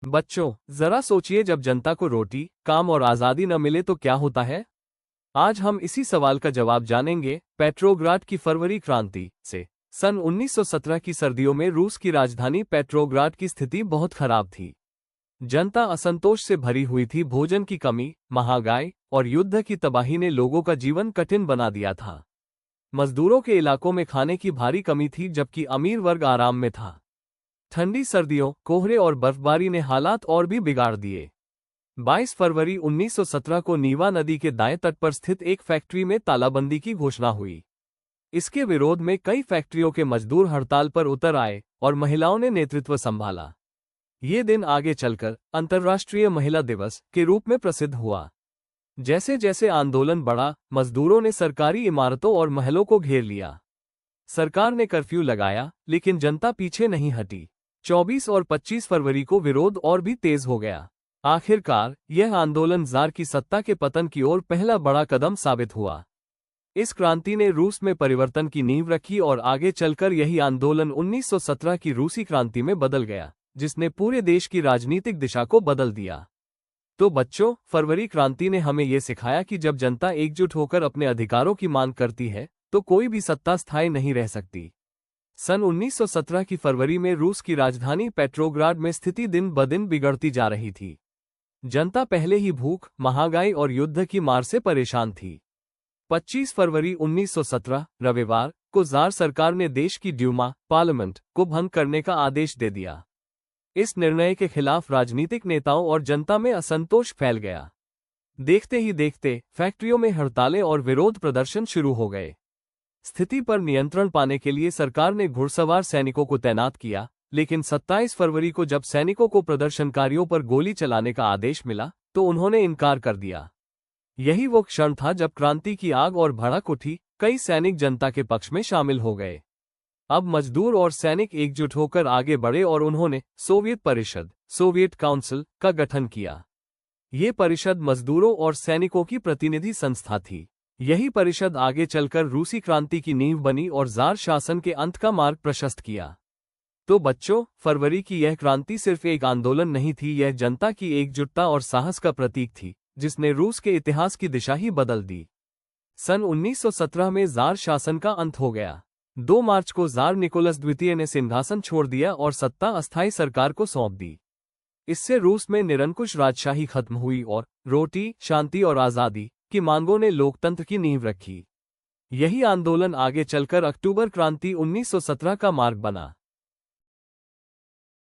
बच्चों, जरा सोचिए, जब जनता को रोटी, काम और आजादी न मिले तो क्या होता है। आज हम इसी सवाल का जवाब जानेंगे। पेट्रोग्राड की फरवरी क्रांति से सन 1917 की सर्दियों में रूस की राजधानी पेट्रोग्राड की स्थिति बहुत खराब थी। जनता असंतोष से भरी हुई थी। भोजन की कमी, महंगाई और युद्ध की तबाही ने लोगों का जीवन कठिन बना दिया था। मजदूरों के इलाकों में खाने की भारी कमी थी, जबकि अमीर वर्ग आराम में था। ठंडी सर्दियों, कोहरे और बर्फबारी ने हालात और भी बिगाड़ दिए। 22 फरवरी 1917 को नीवा नदी के दाएं तट पर स्थित एक फैक्ट्री में तालाबंदी की घोषणा हुई। इसके विरोध में कई फैक्ट्रियों के मजदूर हड़ताल पर उतर आए और महिलाओं ने नेतृत्व संभाला। ये दिन आगे चलकर अंतर्राष्ट्रीय महिला दिवस के रूप में प्रसिद्ध हुआ। जैसे जैसे आंदोलन बढ़ा, मजदूरों ने सरकारी इमारतों और महलों को घेर लिया। सरकार ने कर्फ्यू लगाया, लेकिन जनता पीछे नहीं हटी। 24 और 25 फरवरी को विरोध और भी तेज हो गया। आखिरकार यह आंदोलन जार की सत्ता के पतन की ओर पहला बड़ा कदम साबित हुआ। इस क्रांति ने रूस में परिवर्तन की नींव रखी और आगे चलकर यही आंदोलन 1917 की रूसी क्रांति में बदल गया, जिसने पूरे देश की राजनीतिक दिशा को बदल दिया। तो बच्चों, फरवरी क्रांति ने हमें यह सिखाया कि जब जनता एकजुट होकर अपने अधिकारों की मांग करती है तो कोई भी सत्ता स्थायी नहीं रह सकती। सन 1917 की फरवरी में रूस की राजधानी पेट्रोग्राड में स्थिति दिन ब दिन बिगड़ती जा रही थी। जनता पहले ही भूख, महंगाई और युद्ध की मार से परेशान थी। 25 फरवरी 1917 रविवार को जार सरकार ने देश की ड्यूमा पार्लियामेंट को भंग करने का आदेश दे दिया। इस निर्णय के खिलाफ राजनीतिक नेताओं और जनता में असंतोष फैल गया। देखते ही देखते फैक्ट्रियों में हड़तालें और विरोध प्रदर्शन शुरू हो गए। स्थिति पर नियंत्रण पाने के लिए सरकार ने घुड़सवार सैनिकों को तैनात किया, लेकिन 27 फरवरी को जब सैनिकों को प्रदर्शनकारियों पर गोली चलाने का आदेश मिला तो उन्होंने इनकार कर दिया। यही वो क्षण था जब क्रांति की आग और भड़क उठी। कई सैनिक जनता के पक्ष में शामिल हो गए। अब मजदूर और सैनिक एकजुट होकर आगे बढ़े और उन्होंने सोवियत परिषद सोवियत काउंसिल का गठन किया। ये परिषद मजदूरों और सैनिकों की प्रतिनिधि संस्था थी। यही परिषद आगे चलकर रूसी क्रांति की नींव बनी और जार शासन के अंत का मार्ग प्रशस्त किया। तो बच्चों, फरवरी की यह क्रांति सिर्फ एक आंदोलन नहीं थी, यह जनता की एकजुटता और साहस का प्रतीक थी, जिसने रूस के इतिहास की दिशा ही बदल दी। सन 1917 में जार शासन का अंत हो गया। 2 मार्च को जार निकोलस द्वितीय ने सिंहासन छोड़ दिया और सत्ता अस्थायी सरकार को सौंप दी। इससे रूस में निरंकुश राजशाही खत्म हुई और रोटी, शांति और आजादी की मांगों ने लोकतंत्र की नींव रखी। यही आंदोलन आगे चलकर अक्टूबर क्रांति 1917 का मार्ग बना।